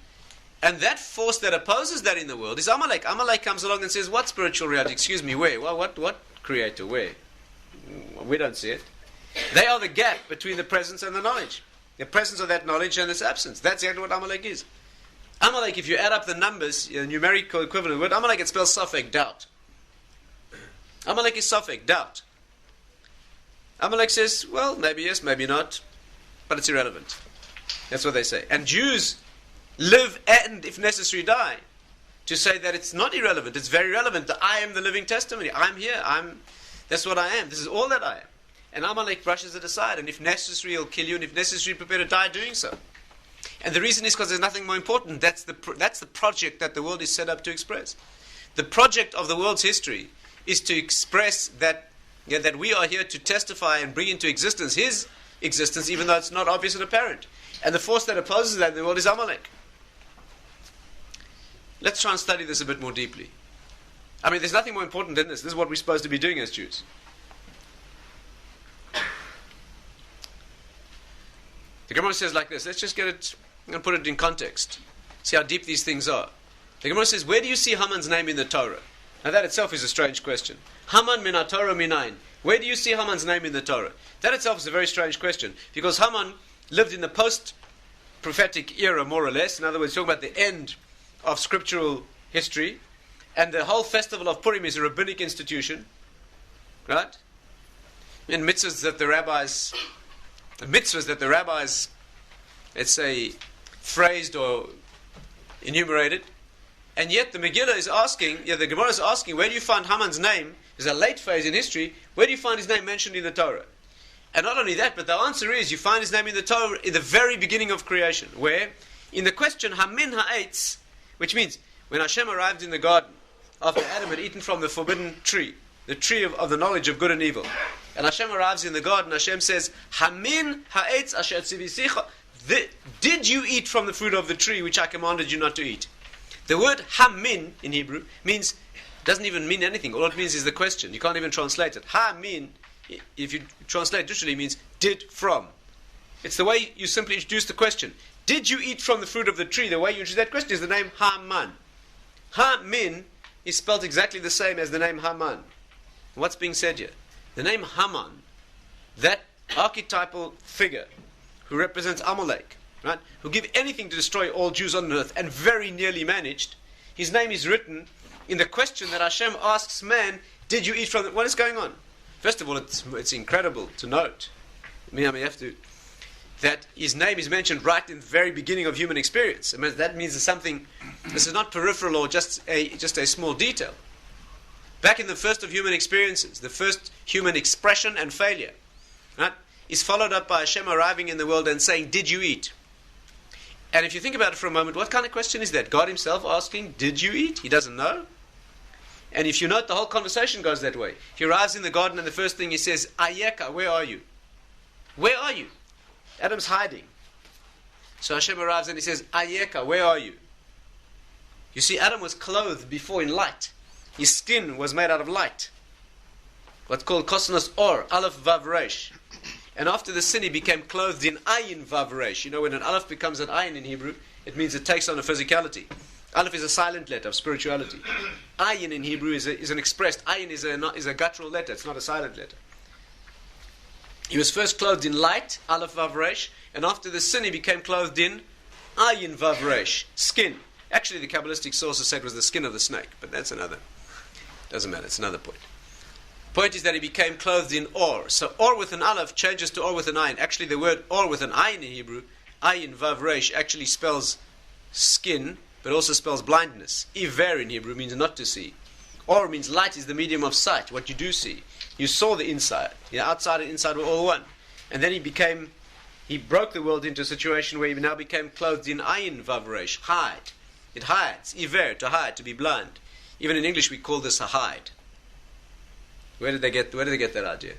And that force that opposes that in the world is Amalek. Amalek comes along and says, what spiritual reality? Excuse me, where? Well, what creator? Where? We don't see it. They are the gap between the presence and the knowledge. The presence of that knowledge and its absence. That's exactly what Amalek is. Amalek, if you add up the numbers, the numerical equivalent word, Amalek, it spells Safek, doubt. Amalek is Safek, doubt. Amalek says, well, maybe yes, maybe not, but it's irrelevant. That's what they say. And Jews live and, if necessary, die to say that it's not irrelevant, it's very relevant, that I am the living testimony. I'm here, that's what I am. This is all that I am. And Amalek brushes it aside, and if necessary, he'll kill you, and if necessary, prepare to die doing so. And the reason is because there's nothing more important. That's the project that the world is set up to express. The project of the world's history is to express that we are here to testify and bring into existence His existence, even though it's not obvious and apparent. And the force that opposes that in the world is Amalek. Let's try and study this a bit more deeply. I mean, there's nothing more important than this. This is what we're supposed to be doing as Jews. The Gemara says like this. Let's just get it and put it in context. See how deep these things are. The Gemara says, where do you see Haman's name in the Torah? Now that itself is a strange question. Haman min ha-Torah minayin. Where do you see Haman's name in the Torah? That itself is a very strange question. Because Haman lived in the post-prophetic era, more or less. In other words, talking about the end of scriptural history. And the whole festival of Purim is a rabbinic institution. Right? And mitzvahs that the rabbis, let's say, phrased or enumerated. And yet the Megillah is asking, the Gemara is asking, where do you find Haman's name? There's a late phase in history. Where do you find his name mentioned in the Torah? And not only that, but the answer is, you find his name in the Torah in the very beginning of creation. Where? In the question, Hamin ha'etz, which means, when Hashem arrived in the garden, after Adam had eaten from the forbidden tree, the tree of the knowledge of good and evil. And Hashem arrives in the garden, Hashem says, Hamin ha'etz asher tzivisicha. Did you eat from the fruit of the tree which I commanded you not to eat? The word hamin in Hebrew doesn't even mean anything. All it means is the question. You can't even translate it. Hamin, if you translate literally, means did from. It's the way you simply introduce the question. Did you eat from the fruit of the tree? The way you introduce that question is the name Haman. Hamin is spelled exactly the same as the name Haman. What's being said here? The name Haman, that archetypal figure who represents Amalek, right? Who give anything to destroy all Jews on earth and very nearly managed. His name is written in the question that Hashem asks man, did you eat from it? What is going on? First of all, it's incredible to note. That his name is mentioned right in the very beginning of human experience. I mean, that means there's something. This is not peripheral or just a small detail. Back in the first of human experiences, the first human expression and failure, right, is followed up by Hashem arriving in the world and saying, "Did you eat?" And if you think about it for a moment, what kind of question is that? God Himself asking, "Did you eat?" He doesn't know. And if you note, the whole conversation goes that way. He arrives in the garden, and the first thing he says, "Ayeka, where are you? Where are you?" Adam's hiding. So Hashem arrives and he says, Ayeka, where are you? You see, Adam was clothed before in light. His skin was made out of light. What's called kosnos or, aleph vav resh. And after the sin, he became clothed in ayin vav resh. You know, when an aleph becomes an ayin in Hebrew, it means it takes on a physicality. Aleph is a silent letter of spirituality. Ayin in Hebrew is an expressed. Ayin is a guttural letter. It's not a silent letter. He was first clothed in light, aleph vav resh, and after the sin he became clothed in ayin vav resh, skin. Actually, the Kabbalistic sources said it was the skin of the snake, but that's doesn't matter, it's another point. Point is that he became clothed in or. So or with an aleph changes to or with an ayin. Actually, the word or with an ayin in Hebrew, ayin vav resh, actually spells skin, but also spells blindness. Iver in Hebrew means not to see. Or means light is the medium of sight, what you do see. You saw the inside. The outside and inside were all one. And then he broke the world into a situation where he now became clothed in ayin vav resh, hide. It hides. Iver, to hide, to be blind. Even in English we call this a hide. Where did they get that idea?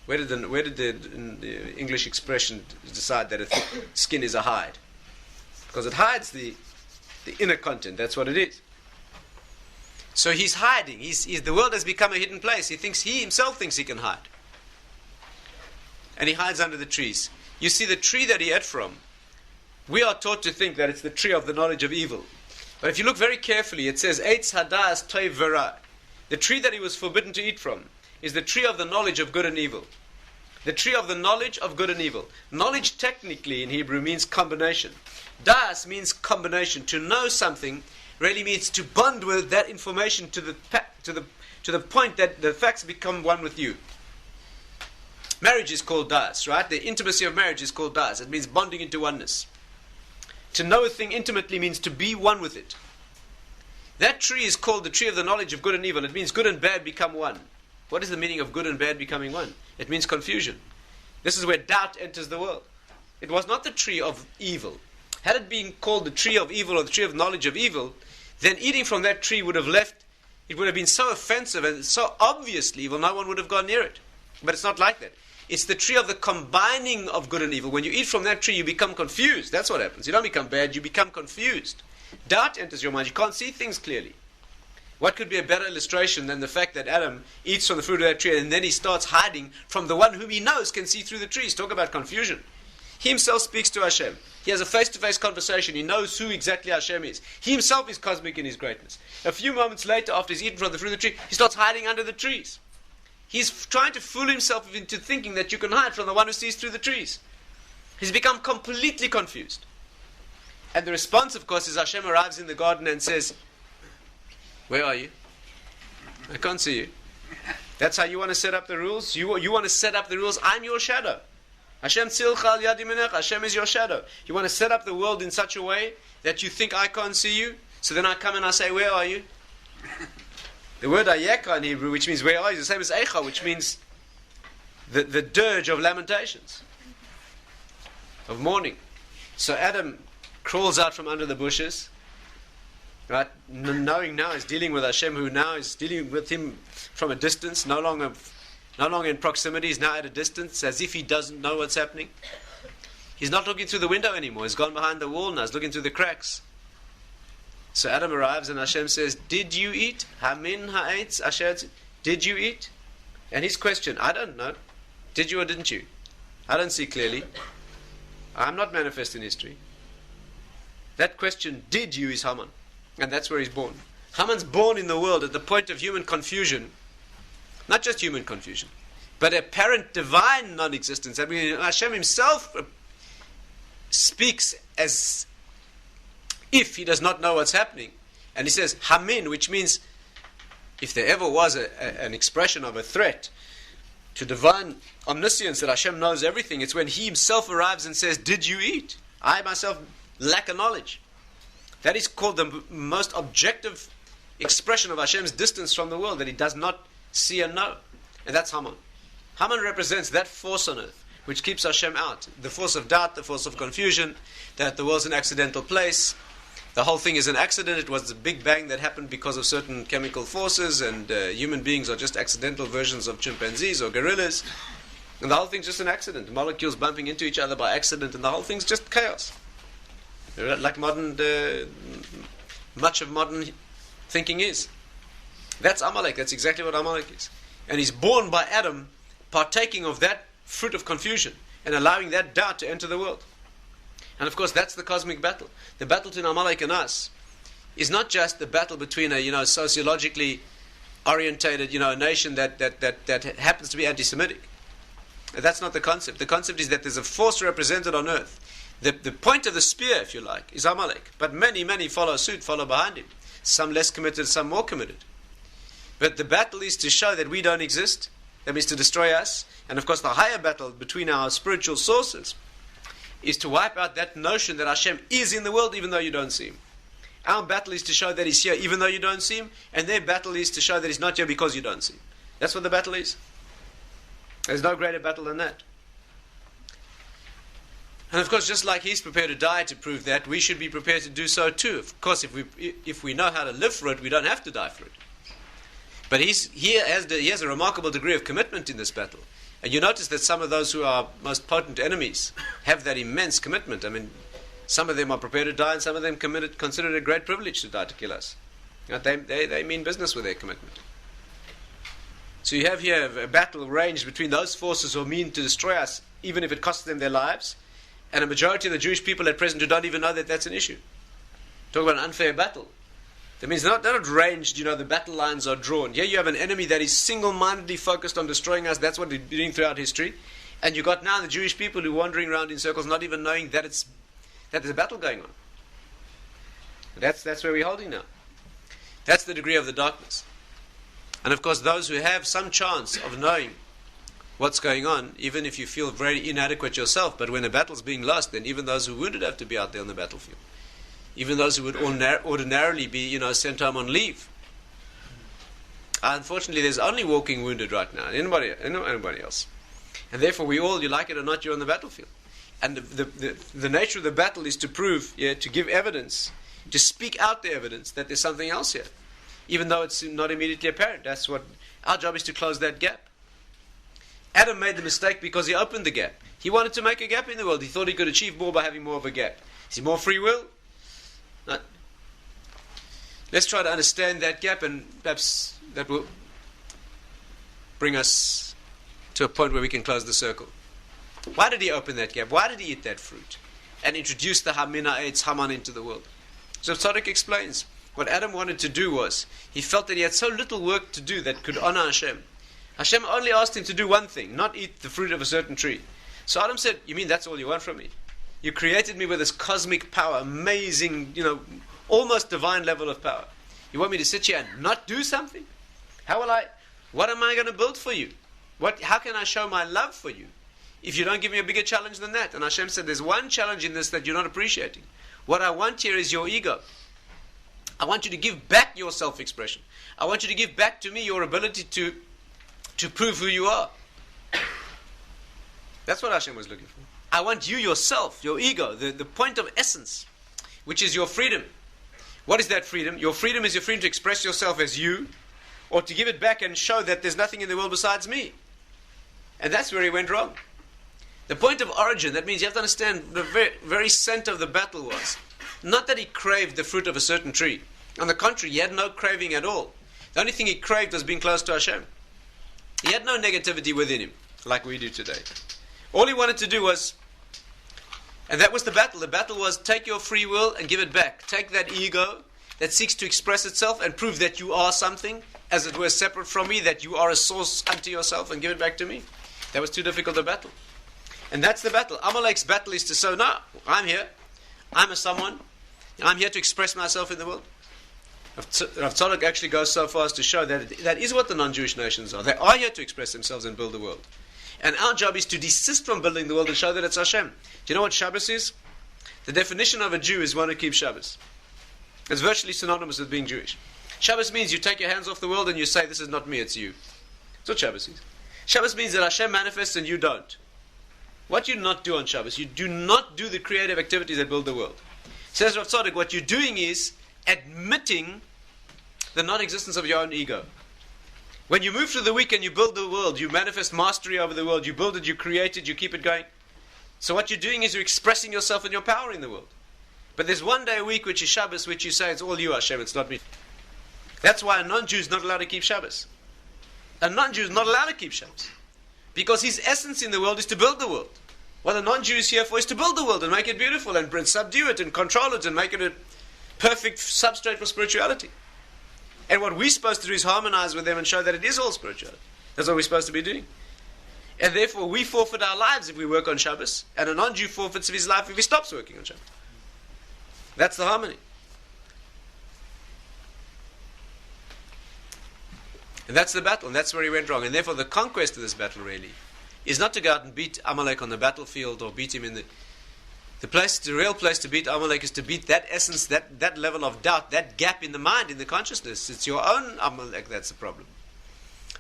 Where did the English expression decide that skin is a hide? Because it hides the inner content. That's what it is. So he's hiding. The world has become a hidden place. He himself thinks he can hide. And he hides under the trees. You see, the tree that he ate from, we are taught to think that it's the tree of the knowledge of evil. But if you look very carefully, it says, Eitz hadas toiv v'ra. The tree that he was forbidden to eat from is the tree of the knowledge of good and evil. The tree of the knowledge of good and evil. Knowledge technically in Hebrew means combination. Das means combination. To know something really means to bond with that information to the point that the facts become one with you. Marriage is called das, right? The intimacy of marriage is called das. It means bonding into oneness. To know a thing intimately means to be one with it. That tree is called the tree of the knowledge of good and evil. It means good and bad become one. What is the meaning of good and bad becoming one? It means confusion. This is where doubt enters the world. It was not the tree of evil. Had it been called the tree of evil or the tree of knowledge of evil, then eating from that tree would have been so offensive and so obviously evil, no one would have gone near it. But it's not like that. It's the tree of the combining of good and evil. When you eat from that tree, you become confused. That's what happens. You don't become bad, you become confused. Doubt enters your mind. You can't see things clearly. What could be a better illustration than the fact that Adam eats from the fruit of that tree and then he starts hiding from the one whom he knows can see through the trees? Talk about confusion. He himself speaks to Hashem. He has a face-to-face conversation. He knows who exactly Hashem is. He himself is cosmic in his greatness. A few moments later, after he's eaten from the fruit of the tree, he starts hiding under the trees. He's trying to fool himself into thinking that you can hide from the one who sees through the trees. He's become completely confused. And the response, of course, is Hashem arrives in the garden and says, "Where are you? I can't see you." That's how you want to set up the rules? You want to set up the rules? I'm your shadow. Hashem tzilcha al yad yiminech. Hashem is your shadow. You want to set up the world in such a way that you think I can't see you? So then I come and I say, "Where are you?" The word ayeka in Hebrew, which means where are you, is the same as eicha, which means the dirge of lamentations, of mourning. So Adam crawls out from under the bushes, right? Knowing now he's dealing with Hashem, who now is dealing with him from a distance, no longer in proximity. He's now at a distance, as if he doesn't know what's happening. He's not looking through the window anymore. He's gone behind the wall now. He's looking through the cracks. So Adam arrives and Hashem says, "Did you eat? Hamin ha'etz asher?" Did you eat? And his question, I don't know. Did you or didn't you? I don't see clearly. I'm not manifest in history. That question, did you, is Haman. And that's where he's born. Haman's born in the world at the point of human confusion. Not just human confusion, but apparent divine non-existence. I mean, Hashem himself speaks as if he does not know what's happening. And he says, Hamin, which means, if there ever was an expression of a threat to divine omniscience, that Hashem knows everything, it's when he himself arrives and says, "Did you eat? I myself lack a knowledge." That is called the most objective expression of Hashem's distance from the world, that he does not see and know. And that's Haman. Haman represents that force on earth which keeps Hashem out. The force of doubt, the force of confusion, that the world's an accidental place. The whole thing is an accident. It was the Big Bang that happened because of certain chemical forces, and human beings are just accidental versions of chimpanzees or gorillas. And the whole thing's just an accident. Molecules bumping into each other by accident, and the whole thing's just chaos. Like much of modern thinking is. That's Amalek. That's exactly what Amalek is. And he's born by Adam partaking of that fruit of confusion and allowing that doubt to enter the world. And of course, that's the cosmic battle. The battle between Amalek and us is not just the battle between a sociologically orientated a nation that happens to be anti-Semitic. That's not the concept. The concept is that there's a force represented on earth. The point of the spear, if you like, is Amalek. But many follow suit, follow behind him. Some less committed, some more committed. But the battle is to show that we don't exist. That means to destroy us. And of course, the higher battle between our spiritual sources is to wipe out that notion that Hashem is in the world even though you don't see him. Our battle is to show that he's here even though you don't see him, and their battle is to show that he's not here because you don't see him. That's what the battle is. There's no greater battle than that. And of course, just like he's prepared to die to prove that, we should be prepared to do so too. Of course, if we know how to live for it, we don't have to die for it. But he has a remarkable degree of commitment in this battle. And you notice that some of those who are most potent enemies have that immense commitment. I mean, some of them are prepared to die, and some of them consider it a great privilege to die to kill us. They mean business with their commitment. So you have here a battle ranged between those forces who mean to destroy us, even if it costs them their lives, and a majority of the Jewish people at present who don't even know that that's an issue. Talk about an unfair battle. That means they're not ranged, the battle lines are drawn. Here you have an enemy that is single-mindedly focused on destroying us. That's what they're doing throughout history. And you've got now the Jewish people who are wandering around in circles, not even knowing that there's a battle going on. That's where we're holding now. That's the degree of the darkness. And of course, those who have some chance of knowing what's going on, even if you feel very inadequate yourself, but when a battle's being lost, then even those who are wounded have to be out there on the battlefield. Even those who would ordinarily be, sent home on leave. Unfortunately, there's only walking wounded right now. Anybody else. And therefore, we all, you like it or not, you're on the battlefield. And the nature of the battle is to prove, to give evidence, to speak out the evidence that there's something else here, even though it's not immediately apparent. That's what our job is, to close that gap. Adam made the mistake because he opened the gap. He wanted to make a gap in the world. He thought he could achieve more by having more of a gap. Is he more free will? No. Let's try to understand that gap, and perhaps that will bring us to a point where we can close the circle. Why did he open that gap? Why did he eat that fruit and introduce the Hamina Eitz Haman into the world? So Tzadok explains, what Adam wanted to do was, he felt that he had so little work to do that could honor Hashem. Hashem only asked him to do one thing, not eat the fruit of a certain tree. So Adam said, you mean that's all you want from me? You created me with this cosmic power, amazing, almost divine level of power. You want me to sit here and not do something? What am I going to build for you? How can I show my love for you if you don't give me a bigger challenge than that? And Hashem said, there's one challenge in this that you're not appreciating. What I want here is your ego. I want you to give back your self-expression. I want you to give back to me your ability to prove who you are. That's what Hashem was looking for. I want you yourself, your ego, the point of essence, which is your freedom. What is that freedom? Your freedom is your freedom to express yourself as you, or to give it back and show that there's nothing in the world besides me. And that's where he went wrong. The point of origin, that means you have to understand the very, very center of the battle was not that he craved the fruit of a certain tree. On the contrary, he had no craving at all. The only thing he craved was being close to Hashem. He had no negativity within him, like we do today. All he wanted to do was, and that was the battle. The battle was take your free will and give it back. Take that ego that seeks to express itself and prove that you are something, as it were separate from me, that you are a source unto yourself, and give it back to me. That was too difficult a battle. And that's the battle. Amalek's battle is to say, no, I'm here. I'm a someone. I'm here to express myself in the world. Rav Tzadok actually goes so far as to show that that is what the non-Jewish nations are. They are here to express themselves and build the world. And our job is to desist from building the world and show that it's Hashem. Do you know what Shabbos is? The definition of a Jew is one who keeps Shabbos. It's virtually synonymous with being Jewish. Shabbos means you take your hands off the world and you say, this is not me, it's you. That's what Shabbos is. Shabbos means that Hashem manifests and you don't. What do you not do on Shabbos? You do not do the creative activities that build the world. Says Rav Tzadok, what you're doing is admitting the non-existence of your own ego. When you move through the week and you build the world, you manifest mastery over the world, you build it, you create it, you keep it going. So what you're doing is you're expressing yourself and your power in the world. But there's one day a week which is Shabbos, which you say, it's all you, Hashem, it's not me. That's why a non-Jew is not allowed to keep Shabbos. A non-Jew is not allowed to keep Shabbos. Because his essence in the world is to build the world. What a non-Jew is here for is to build the world and make it beautiful and subdue it and control it and make it a perfect substrate for spirituality. And what we're supposed to do is harmonize with them and show that it is all spirituality. That's what we're supposed to be doing. And therefore we forfeit our lives if we work on Shabbos, and a non-Jew forfeits his life if he stops working on Shabbos. That's the harmony. And that's the battle, and that's where he went wrong. And therefore the conquest of this battle really is not to go out and beat Amalek on the battlefield or beat him in the real place to beat Amalek is to beat that essence, that level of doubt, that gap in the mind, in the consciousness. It's your own Amalek that's the problem.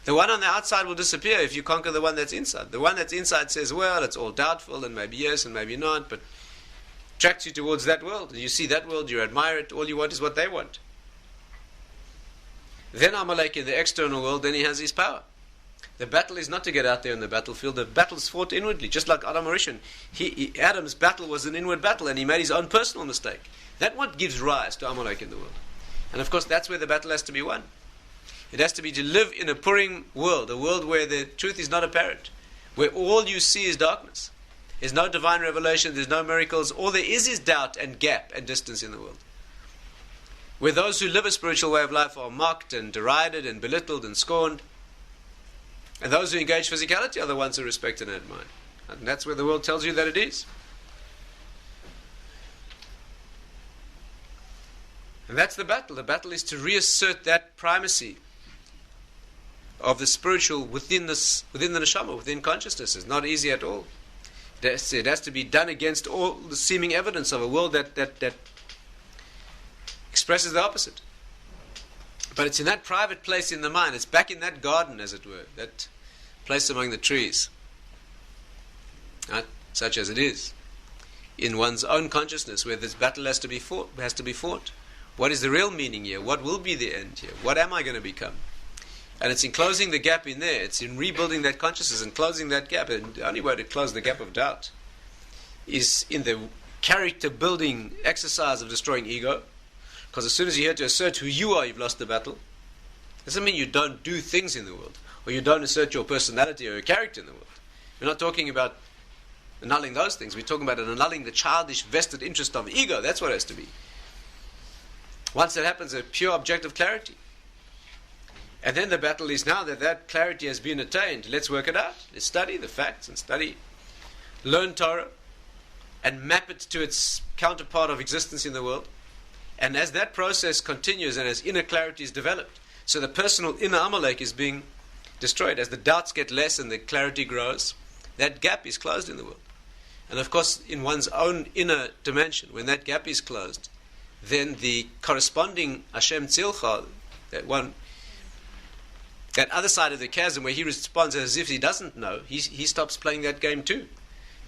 The one on the outside will disappear if you conquer the one that's inside. The one that's inside says, well, it's all doubtful, and maybe yes, and maybe not, but attracts you towards that world. And you see that world, you admire it, all you want is what they want. Then Amalek in the external world, then he has his power. The battle is not to get out there in the battlefield. The battle is fought inwardly, just like Adam Rishon. Adam's battle was an inward battle, and he made his own personal mistake. That's what gives rise to Amalek in the world. And of course, that's where the battle has to be won. It has to be to live in a Purim world, a world where the truth is not apparent, where all you see is darkness. There's no divine revelation, there's no miracles. All there is doubt and gap and distance in the world. Where those who live a spiritual way of life are mocked and derided and belittled and scorned. And those who engage physicality are the ones who are respected and admired. And that's where the world tells you that it is. And that's the battle. The battle is to reassert that primacy of the spiritual within the neshama, within consciousness. It's not easy at all. It has to be done against all the seeming evidence of a world that expresses the opposite. But it's in that private place in the mind, it's back in that garden, as it were, that place among the trees, right? Such as it is, in one's own consciousness, where this battle has to be fought. What is the real meaning here? What will be the end here? What am I going to become? And it's in closing the gap in there. It's in rebuilding that consciousness and closing that gap. And the only way to close the gap of doubt is in the character-building exercise of destroying ego. Because as soon as you hear to assert who you are, you've lost the battle. It doesn't mean you don't do things in the world, or you don't assert your personality or your character in the world. We're not talking about annulling those things. We're talking about annulling the childish vested interest of ego. That's what it has to be. Once that happens, a pure objective clarity. And then the battle is now that that clarity has been attained. Let's work it out. Let's study the facts and learn Torah, and map it to its counterpart of existence in the world. And as that process continues and as inner clarity is developed, so the personal inner Amalek is being destroyed, as the doubts get less and the clarity grows, that gap is closed in the world. And of course, in one's own inner dimension, when that gap is closed, then the corresponding Hashem Tzilcha, that other side of the chasm where he responds as if he doesn't know, he stops playing that game too.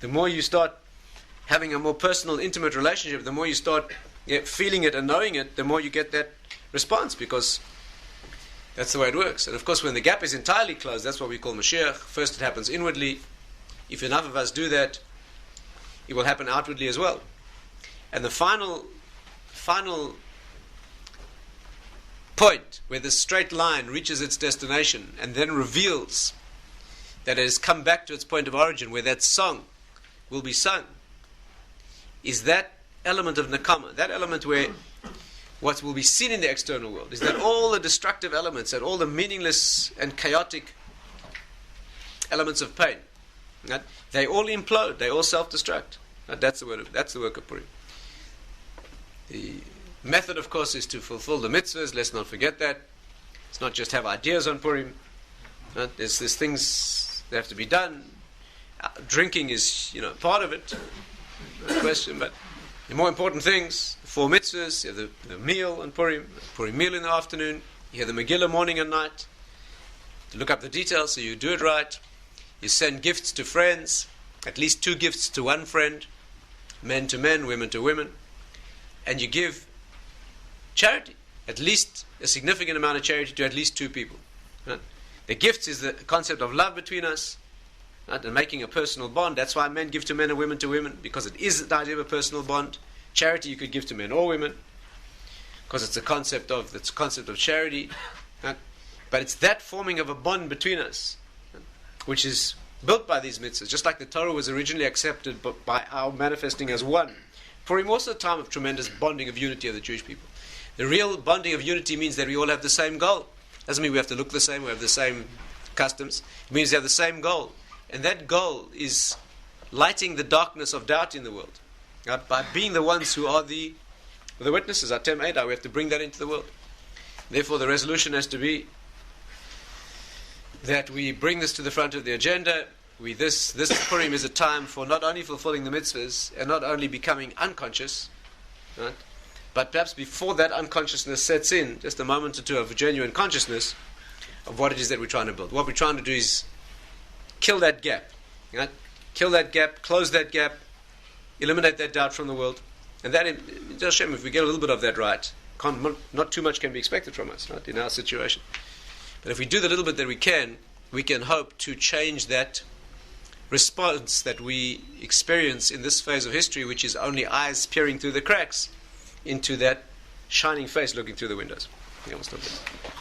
The more you start having a more personal, intimate relationship, the more you start feeling it and knowing it, the more you get that response, because that's the way it works. And of course, when the gap is entirely closed, that's what we call Mashiach. First it happens inwardly. If enough of us do that, it will happen outwardly as well. And the final point where the straight line reaches its destination and then reveals that it has come back to its point of origin, where that song will be sung, is that element of Nakama, that element where what will be seen in the external world is that all the destructive elements, that all the meaningless and chaotic elements of pain, right, they all implode, they all self-destruct. Right, that's the work of Purim. The method, of course, is to fulfill the mitzvahs. Let's not forget that. It's not just have ideas on Purim. Right? There's things that have to be done. Drinking is, part of it. No question, but the more important things, the 4 mitzvahs, you have the meal on Purim, the Purim meal in the afternoon, you have the Megillah morning and night. To look up the details so you do it right. You send gifts to friends, at least 2 gifts to one friend, men to men, women to women, and you give charity, at least a significant amount of charity to at least 2 people. Right? The gifts is the concept of love between us, right, and making a personal bond. That's why men give to men and women to women, because it is the idea of a personal bond. Charity you could give to men or women, because it's a concept of charity. Right? But it's that forming of a bond between us, right, which is built by these mitzvahs. Just like the Torah was originally accepted by our manifesting as one. Purim also a time of tremendous bonding of unity of the Jewish people. The real bonding of unity means that we all have the same goal. Doesn't mean we have to look the same, we have the same customs. It means we have the same goal. And that goal is lighting the darkness of doubt in the world. Right? By being the ones who are the witnesses, Atem Eidah, we have to bring that into the world. Therefore, the resolution has to be that we bring this to the front of the agenda. This Purim is a time for not only fulfilling the mitzvahs and not only becoming unconscious, right, but perhaps before that unconsciousness sets in, just a moment or two of genuine consciousness of what it is that we're trying to build. What we're trying to do is kill that gap, right? Kill that gap, close that gap, eliminate that doubt from the world. And that, Hashem, if we get a little bit of that right, not too much can be expected from us, right, in our situation. But if we do the little bit that we can hope to change that response that we experience in this phase of history, which is only eyes peering through the cracks, into that shining face looking through the windows. I think I'll stop there.